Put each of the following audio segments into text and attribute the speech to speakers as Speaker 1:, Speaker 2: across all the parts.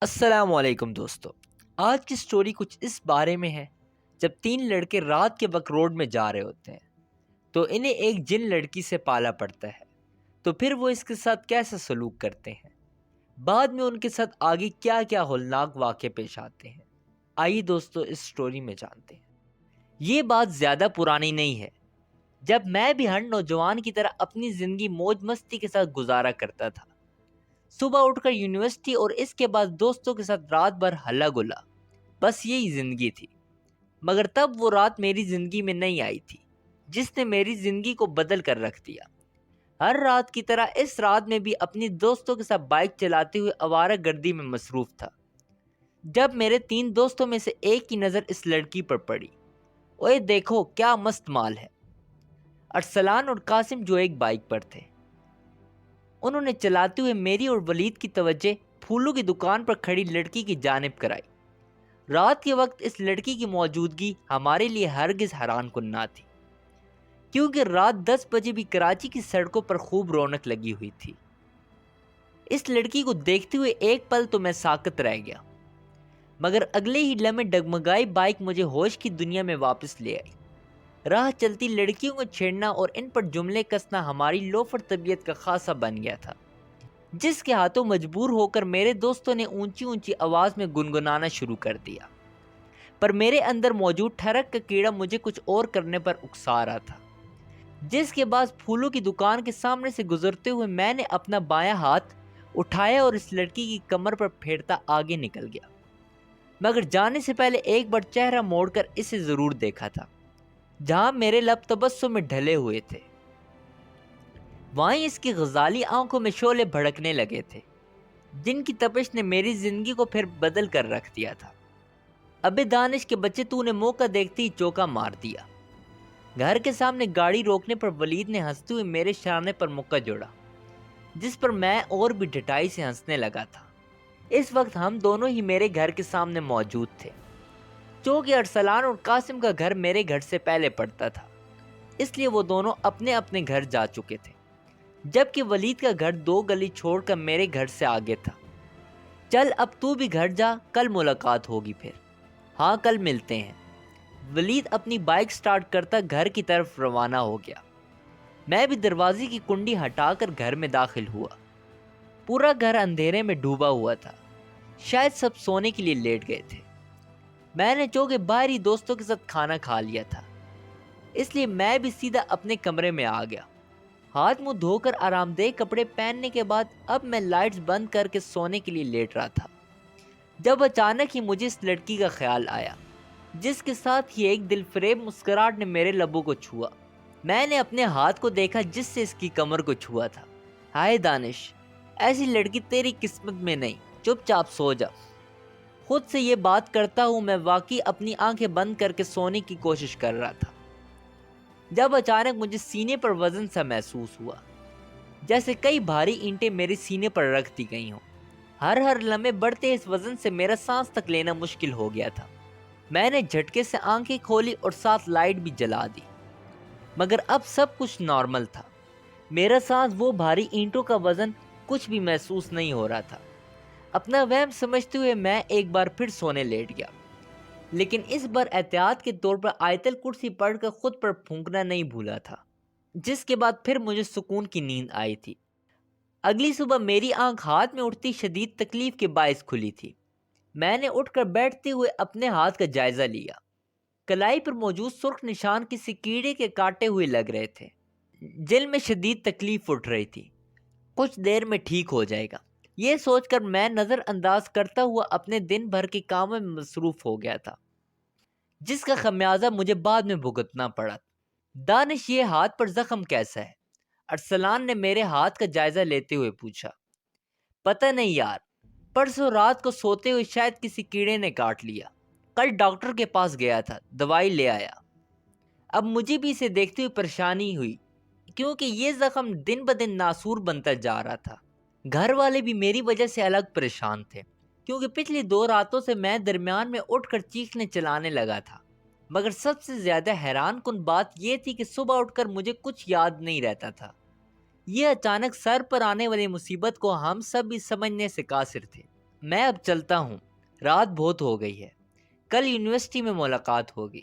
Speaker 1: السلام علیکم دوستو، آج کی سٹوری کچھ اس بارے میں ہے۔ جب تین لڑکے رات کے وقت روڈ میں جا رہے ہوتے ہیں تو انہیں ایک جن لڑکی سے پالا پڑتا ہے، تو پھر وہ اس کے ساتھ کیسا سلوک کرتے ہیں، بعد میں ان کے ساتھ آگے کیا کیا ہولناک واقعے پیش آتے ہیں۔ آئیے دوستو اس سٹوری میں جانتے ہیں۔ یہ بات زیادہ پرانی نہیں ہے، جب میں بھی ہر نوجوان کی طرح اپنی زندگی موج مستی کے ساتھ گزارا کرتا تھا۔ صبح اٹھ کر یونیورسٹی اور اس کے بعد دوستوں کے ساتھ رات بھر ہلا گلا، بس یہی زندگی تھی۔ مگر تب وہ رات میری زندگی میں نہیں آئی تھی جس نے میری زندگی کو بدل کر رکھ دیا۔ ہر رات کی طرح اس رات میں بھی اپنی دوستوں کے ساتھ بائک چلاتے ہوئے آوارہ گردی میں مصروف تھا، جب میرے تین دوستوں میں سے ایک کی نظر اس لڑکی پر پڑی۔ اوے دیکھو کیا مست مال ہے! ارسلان اور قاسم جو ایک بائک پر تھے، انہوں نے چلاتے ہوئے میری اور ولید کی توجہ پھولوں کی دکان پر کھڑی لڑکی کی جانب کرائی۔ رات کے وقت اس لڑکی کی موجودگی ہمارے لیے ہرگز حیران کن نہ تھی، کیونکہ رات 10 بجے بھی کراچی کی سڑکوں پر خوب رونق لگی ہوئی تھی۔ اس لڑکی کو دیکھتے ہوئے ایک پل تو میں ساکت رہ گیا، مگر اگلے ہی لمحے ڈگمگائی بائک مجھے ہوش کی دنیا میں واپس لے آئی۔ راہ چلتی لڑکیوں کو چھیڑنا اور ان پر جملے کسنا ہماری لوفر طبیعت کا خاصہ بن گیا تھا، جس کے ہاتھوں مجبور ہو کر میرے دوستوں نے اونچی اونچی آواز میں گنگنانا شروع کر دیا۔ پر میرے اندر موجود ٹھرک کا کیڑا مجھے کچھ اور کرنے پر اکسا رہا تھا، جس کے بعد پھولوں کی دکان کے سامنے سے گزرتے ہوئے میں نے اپنا بایاں ہاتھ اٹھایا اور اس لڑکی کی کمر پر پھیرتا آگے نکل گیا، مگر جانے سے پہلے ایک بار چہرہ موڑ کر اسے ضرور دیکھا تھا۔ جہاں میرے لب تبسم میں ڈھلے ہوئے تھے، وہیں اس کی غزالی آنکھوں میں شعلے بھڑکنے لگے تھے، جن کی تپش نے میری زندگی کو پھر بدل کر رکھ دیا تھا۔ ابے دانش کے بچے، تو نے موقع دیکھتے ہی چوکا مار دیا۔ گھر کے سامنے گاڑی روکنے پر ولید نے ہنستے ہوئے میرے شانے پر مکہ جوڑا، جس پر میں اور بھی ڈٹائی سے ہنسنے لگا تھا۔ اس وقت ہم دونوں ہی میرے گھر کے سامنے موجود تھے، چونکہ ارسلان اور قاسم کا گھر میرے گھر سے پہلے پڑتا تھا، اس لیے وہ دونوں اپنے اپنے گھر جا چکے تھے، جبکہ ولید کا گھر 2 گلی چھوڑ کر میرے گھر سے آگے تھا۔ چل اب تو بھی گھر جا، کل ملاقات ہوگی پھر۔ ہاں کل ملتے ہیں۔ ولید اپنی بائک سٹارٹ کرتا گھر کی طرف روانہ ہو گیا۔ میں بھی دروازے کی کنڈی ہٹا کر گھر میں داخل ہوا۔ پورا گھر اندھیرے میں ڈوبا ہوا تھا، شاید سب سونے کے لیے لیٹ گئے تھے۔ میں نے چونکہ باہری دوستوں کے ساتھ کھانا کھا لیا تھا، اس لیے میں بھی سیدھا اپنے کمرے میں آ گیا۔ ہاتھ منہ دھو کر آرام دہ کپڑے پہننے کے بعد اب میں لائٹس بند کر کے سونے کے لیے لیٹ رہا تھا، جب اچانک ہی مجھے اس لڑکی کا خیال آیا، جس کے ساتھ ہی ایک دل فریب مسکراہٹ نے میرے لبوں کو چھوا۔ میں نے اپنے ہاتھ کو دیکھا جس سے اس کی کمر کو چھوا تھا۔ ہائے دانش، ایسی لڑکی تیری قسمت میں نہیں، چپ چاپ سو جا۔ خود سے یہ بات کرتا ہوں میں واقعی اپنی آنکھیں بند کر کے سونے کی کوشش کر رہا تھا، جب اچانک مجھے سینے پر وزن سا محسوس ہوا، جیسے کئی بھاری اینٹیں میرے سینے پر رکھ دی گئی ہوں۔ ہر لمحے بڑھتے اس وزن سے میرا سانس تک لینا مشکل ہو گیا تھا۔ میں نے جھٹکے سے آنکھیں کھولی اور ساتھ لائٹ بھی جلا دی، مگر اب سب کچھ نارمل تھا۔ میرا سانس، وہ بھاری اینٹوں کا وزن، کچھ بھی محسوس نہیں ہو رہا تھا۔ اپنا وہم سمجھتے ہوئے میں ایک بار پھر سونے لیٹ گیا، لیکن اس بار احتیاط کے طور پر آیت الکرسی پڑھ کر خود پر پھونکنا نہیں بھولا تھا، جس کے بعد پھر مجھے سکون کی نیند آئی تھی۔ اگلی صبح میری آنکھ ہاتھ میں اٹھتی شدید تکلیف کے باعث کھلی تھی۔ میں نے اٹھ کر بیٹھتے ہوئے اپنے ہاتھ کا جائزہ لیا۔ کلائی پر موجود سرخ نشان کسی کیڑے کے کاٹے ہوئے لگ رہے تھے، جن میں شدید تکلیف اٹھ رہی تھی۔ کچھ دیر میں ٹھیک ہو جائے گا، یہ سوچ کر میں نظر انداز کرتا ہوا اپنے دن بھر کے کاموں میں مصروف ہو گیا تھا، جس کا خمیازہ مجھے بعد میں بھگتنا پڑا۔ دانش، یہ ہاتھ پر زخم کیسا ہے؟ ارسلان نے میرے ہاتھ کا جائزہ لیتے ہوئے پوچھا۔ پتہ نہیں یار، پرسوں رات کو سوتے ہوئے شاید کسی کیڑے نے کاٹ لیا۔ کل ڈاکٹر کے پاس گیا تھا، دوائی لے آیا۔ اب مجھے بھی اسے دیکھتے ہوئے پریشانی ہوئی، کیونکہ یہ زخم دن بدن ناسور بنتا جا رہا تھا۔ گھر والے بھی میری وجہ سے الگ پریشان تھے، کیونکہ پچھلی 2 راتوں سے میں درمیان میں اٹھ کر چیخنے چلانے لگا تھا۔ مگر سب سے زیادہ حیران کن بات یہ تھی کہ صبح اٹھ کر مجھے کچھ یاد نہیں رہتا تھا۔ یہ اچانک سر پر آنے والی مصیبت کو ہم سب بھی سمجھنے سے قاصر تھے۔ میں اب چلتا ہوں، رات بہت ہو گئی ہے، کل یونیورسٹی میں ملاقات ہوگی۔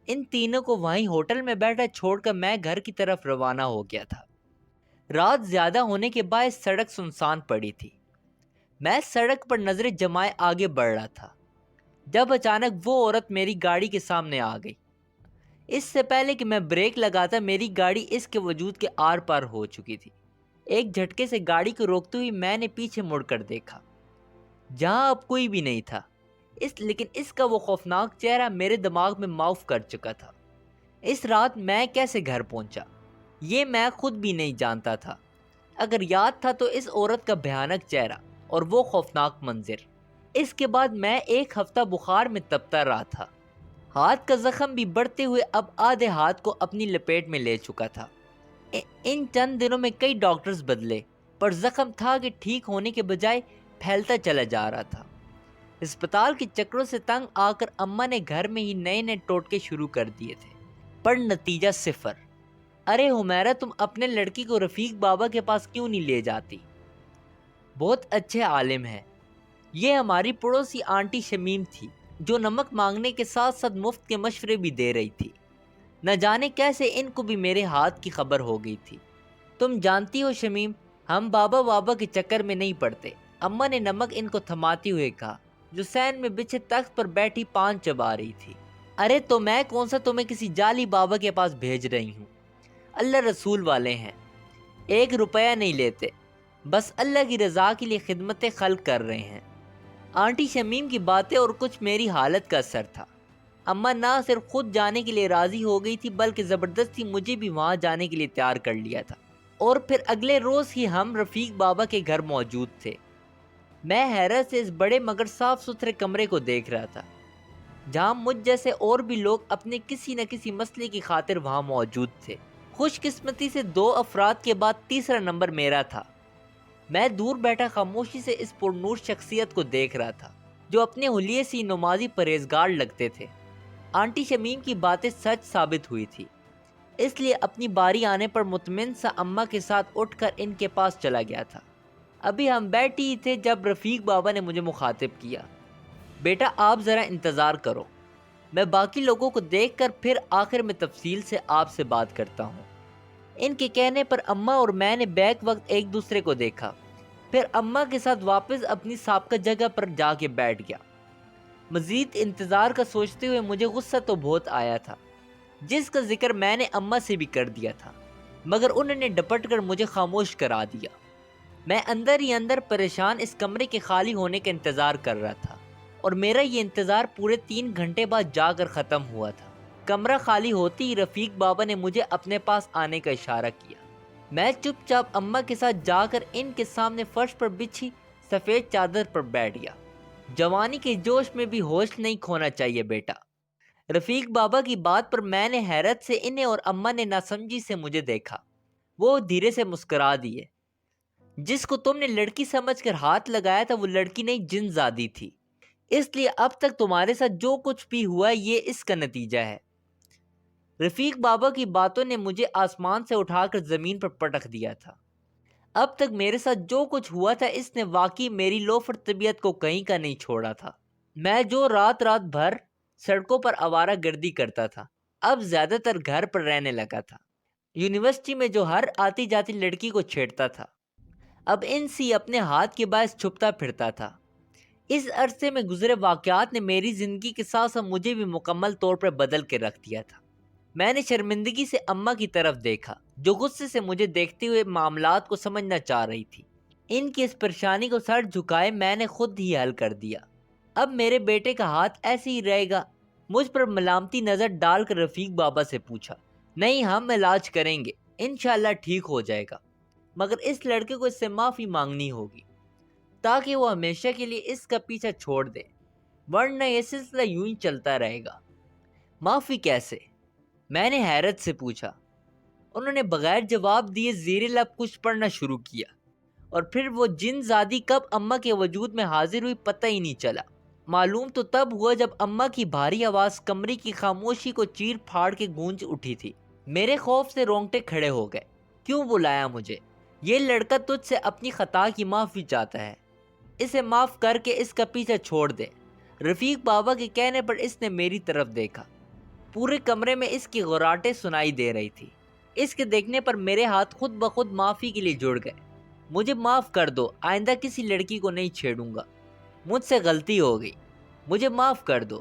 Speaker 1: ان تینوں کو وہیں ہوٹل میں بیٹھا چھوڑ کر میں گھر کی طرف روانہ ہو گیا تھا۔ رات زیادہ ہونے کے باعث سڑک سنسان پڑی تھی۔ میں سڑک پر نظریں جمائے آگے بڑھ رہا تھا جب اچانک وہ عورت میری گاڑی کے سامنے آ گئی۔ اس سے پہلے کہ میں بریک لگاتا میری گاڑی اس کے وجود کے آر پار ہو چکی تھی۔ ایک جھٹکے سے گاڑی کو روکتے ہوئے میں نے پیچھے مڑ کر دیکھا، جہاں اب کوئی بھی نہیں تھا، لیکن اس کا وہ خوفناک چہرہ میرے دماغ میں معاف کر چکا تھا۔ اس رات میں کیسے گھر پہنچا یہ میں خود بھی نہیں جانتا تھا۔ اگر یاد تھا تو اس عورت کا بھیانک چہرہ اور وہ خوفناک منظر۔ اس کے بعد میں ایک ہفتہ بخار میں تپتا رہا تھا۔ ہاتھ کا زخم بھی بڑھتے ہوئے اب آدھے ہاتھ کو اپنی لپیٹ میں لے چکا تھا۔ ان چند دنوں میں کئی ڈاکٹرز بدلے، پر زخم تھا کہ ٹھیک ہونے کے بجائے پھیلتا چلا جا رہا تھا۔ اسپتال کے چکروں سے تنگ آ کر اماں نے گھر میں ہی نئے نئے ٹوٹکے شروع کر دیے تھے، پر نتیجہ صفر۔ ارے حمیرہ، تم اپنے لڑکی کو رفیق بابا کے پاس کیوں نہیں لے جاتی؟ بہت اچھے عالم ہیں۔ یہ ہماری پڑوسی آنٹی شمیم تھی جو نمک مانگنے کے ساتھ ساتھ مفت کے مشورے بھی دے رہی تھی۔ نہ جانے کیسے ان کو بھی میرے ہاتھ کی خبر ہو گئی تھی۔ تم جانتی ہو شمیم، ہم بابا کے چکر میں نہیں پڑتے، اماں نے نمک ان کو تھماتے ہوئے کہا، جو سین میں بچھے تخت پر بیٹھی پان چبا رہی تھی۔ ارے تو میں کون سا تمہیں کسی جعلی بابا کے پاس بھیج رہی ہوں؟ اللہ رسول والے ہیں، 1 روپیہ نہیں لیتے، بس اللہ کی رضا کے لیے خدمت خلق کر رہے ہیں۔ آنٹی شمیم کی باتیں اور کچھ میری حالت کا اثر تھا۔ اماں نہ صرف خود جانے کے لیے راضی ہو گئی تھی بلکہ زبردستی مجھے بھی وہاں جانے کے لیے تیار کر لیا تھا، اور پھر اگلے روز ہی ہم رفیق بابا کے گھر موجود تھے۔ میں حیرت سے اس بڑے مگر صاف ستھرے کمرے کو دیکھ رہا تھا، جہاں مجھ جیسے اور بھی لوگ اپنے کسی نہ کسی مسئلے کی خاطر وہاں موجود تھے۔ خوش قسمتی سے 2 افراد کے بعد تیسرا نمبر میرا تھا۔ میں دور بیٹھا خاموشی سے اس پرنور شخصیت کو دیکھ رہا تھا جو اپنے حلیے سے نمازی پرہیزگار لگتے تھے۔ آنٹی شمیم کی باتیں سچ ثابت ہوئی تھی، اس لیے اپنی باری آنے پر مطمئن سا اماں کے ساتھ اٹھ کر ان کے پاس چلا گیا تھا۔ ابھی ہم بیٹھے ہی تھے جب رفیق بابا نے مجھے مخاطب کیا، بیٹا آپ ذرا انتظار کرو، میں باقی لوگوں کو دیکھ کر پھر آخر میں تفصیل سے آپ سے بات کرتا ہوں۔ ان کے کہنے پر اماں اور میں نے بیک وقت ایک دوسرے کو دیکھا، پھر اماں کے ساتھ واپس اپنی سابقہ جگہ پر جا کے بیٹھ گیا۔ مزید انتظار کا سوچتے ہوئے مجھے غصہ تو بہت آیا تھا، جس کا ذکر میں نے اماں سے بھی کر دیا تھا، مگر انہوں نے ڈپٹ کر مجھے خاموش کرا دیا۔ میں اندر ہی اندر پریشان اس کمرے کے خالی ہونے کا انتظار کر رہا تھا، اور میرا یہ انتظار پورے 3 گھنٹے بعد جا کر ختم ہوا تھا۔ کمرہ خالی ہوتی ہی رفیق بابا نے مجھے اپنے پاس آنے کا اشارہ کیا۔ میں چپ چاپ اماں کے ساتھ جا کر ان کے سامنے فرش پر بچھی سفید چادر پر بیٹھ گیا۔ جوانی کے جوش میں بھی ہوش نہیں کھونا چاہیے بیٹا۔ رفیق بابا کی بات پر میں نے حیرت سے انہیں اور اماں نے ناسمجھی سے مجھے دیکھا۔ وہ دھیرے سے مسکرا دیے۔ جس کو تم نے لڑکی سمجھ کر ہاتھ لگایا تھا وہ لڑکی نہیں جن زادی تھی، اس لیے اب تک تمہارے ساتھ جو کچھ بھی ہوا یہ اس کا نتیجہ ہے۔ رفیق بابا کی باتوں نے مجھے آسمان سے اٹھا کر زمین پر پٹک دیا تھا۔ اب تک میرے ساتھ جو کچھ ہوا تھا اس نے واقعی میری لوفر طبیعت کو کہیں کا نہیں چھوڑا تھا۔ میں جو رات بھر سڑکوں پر آوارہ گردی کرتا تھا، اب زیادہ تر گھر پر رہنے لگا تھا۔ یونیورسٹی میں جو ہر آتی جاتی لڑکی کو چھیڑتا تھا، اب ان سی اپنے ہاتھ کے باعث چھپتا پھرتا تھا۔ اس عرصے میں گزرے واقعات نے میری زندگی کے ساتھ ساتھ مجھے بھی مکمل طور پر بدل کے رکھ دیا تھا۔ میں نے شرمندگی سے اماں کی طرف دیکھا، جو غصے سے مجھے دیکھتے ہوئے معاملات کو سمجھنا چاہ رہی تھی۔ ان کی اس پریشانی کو سر جھکائے میں نے خود ہی حل کر دیا۔ اب میرے بیٹے کا ہاتھ ایسے ہی رہے گا؟ مجھ پر ملامتی نظر ڈال کر رفیق بابا سے پوچھا۔ نہیں، ہم علاج کریں گے، انشاءاللہ ٹھیک ہو جائے گا، مگر اس لڑکے کو اس سے معافی مانگنی ہوگی تاکہ وہ ہمیشہ کے لیے اس کا پیچھا چھوڑ دے، ورنہ یہ سلسلہ یوں ہی چلتا رہے گا۔ معافی کیسے؟ میں نے حیرت سے پوچھا۔ انہوں نے بغیر جواب دیے زیر لب کچھ پڑھنا شروع کیا، اور پھر وہ جن زادی کب اماں کے وجود میں حاضر ہوئی پتہ ہی نہیں چلا۔ معلوم تو تب ہوا جب اماں کی بھاری آواز کمرے کی خاموشی کو چیر پھاڑ کے گونج اٹھی تھی۔ میرے خوف سے رونگٹے کھڑے ہو گئے۔ کیوں بلایا مجھے؟ یہ لڑکا تجھ سے اپنی خطا کی معافی چاہتا ہے۔ اسے معاف کر کے اس کا پیچھا چھوڑ دے۔ رفیق بابا کے کہنے پر اس نے میری طرف دیکھا۔ پورے کمرے میں اس کی غراٹیں سنائی دے رہی تھی۔ اس کے دیکھنے پر میرے ہاتھ خود بخود معافی کے لیے جڑ گئے۔ مجھے معاف کر دو، آئندہ کسی لڑکی کو نہیں چھیڑوں گا، مجھ سے غلطی ہو گئی، مجھے معاف کر دو۔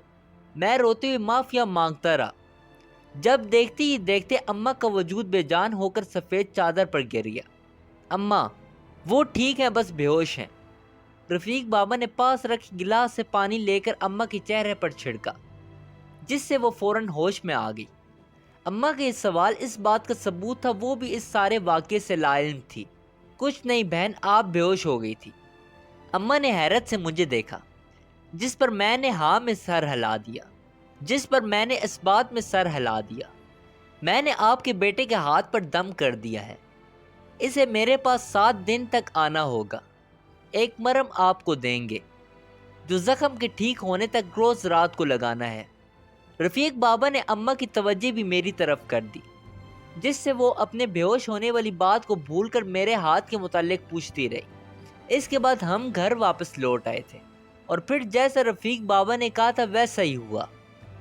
Speaker 1: میں روتے ہوئے معافیا مانگتا رہا، جب دیکھتے ہی دیکھتے اماں کا وجود بے جان ہو کر سفید چادر پر گر گیا۔ اماں وہ ٹھیک ہے، بس بے ہوش ہیں۔ رفیق بابا نے پاس رکھی گلاس سے پانی لے کر اماں کے چہرے پر چھڑکا، جس سے وہ فوراً ہوش میں آ گئی۔ اماں کا یہ سوال اس بات کا ثبوت تھا وہ بھی اس سارے واقعے سے لا علم تھی۔ کچھ نہیں بہن، آپ بے ہوش ہو گئی تھی۔ اماں نے حیرت سے مجھے دیکھا، جس پر میں نے ہاں میں سر ہلا دیا، اس بات میں سر ہلا دیا۔ میں نے آپ کے بیٹے کے ہاتھ پر دم کر دیا ہے۔ اسے میرے پاس 7 دن تک آنا ہوگا۔ ایک مرہم آپ کو دیں گے جو زخم کے ٹھیک ہونے تک روز رات کو لگانا ہے۔ رفیق بابا نے اماں کی توجہ بھی میری طرف کر دی، جس سے وہ اپنے بے ہوش ہونے والی بات کو بھول کر میرے ہاتھ کے متعلق پوچھتی رہی۔ اس کے بعد ہم گھر واپس لوٹ آئے تھے، اور پھر جیسا رفیق بابا نے کہا تھا ویسا ہی ہوا۔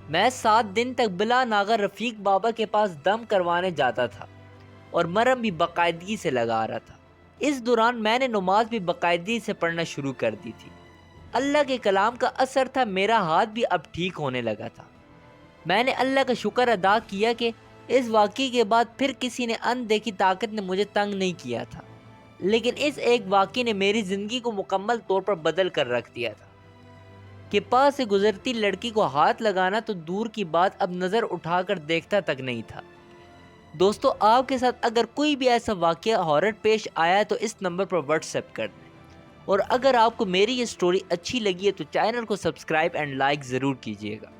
Speaker 1: میں 7 دن تک بلا ناغہ رفیق بابا کے پاس دم کروانے جاتا تھا اور مرہم بھی باقاعدگی سے لگا رہا تھا۔ اس دوران میں نے نماز بھی باقاعدگی سے پڑھنا شروع کر دی تھی۔ اللہ کے کلام کا اثر تھا، میرا ہاتھ بھی اب ٹھیک ہونے لگا تھا۔ میں نے اللہ کا شکر ادا کیا کہ اس واقعے کے بعد پھر کسی نے اندیکھی طاقت نے مجھے تنگ نہیں کیا تھا، لیکن اس ایک واقعے نے میری زندگی کو مکمل طور پر بدل کر رکھ دیا تھا کہ پاس سے گزرتی لڑکی کو ہاتھ لگانا تو دور کی بات، اب نظر اٹھا کر دیکھتا تک نہیں تھا۔ دوستو، آپ کے ساتھ اگر کوئی بھی ایسا واقعہ ہارر پیش آیا تو اس نمبر پر واٹس ایپ کر دیں، اور اگر آپ کو میری یہ سٹوری اچھی لگی ہے تو چینل کو سبسکرائب اینڈ لائک ضرور کیجیے گا۔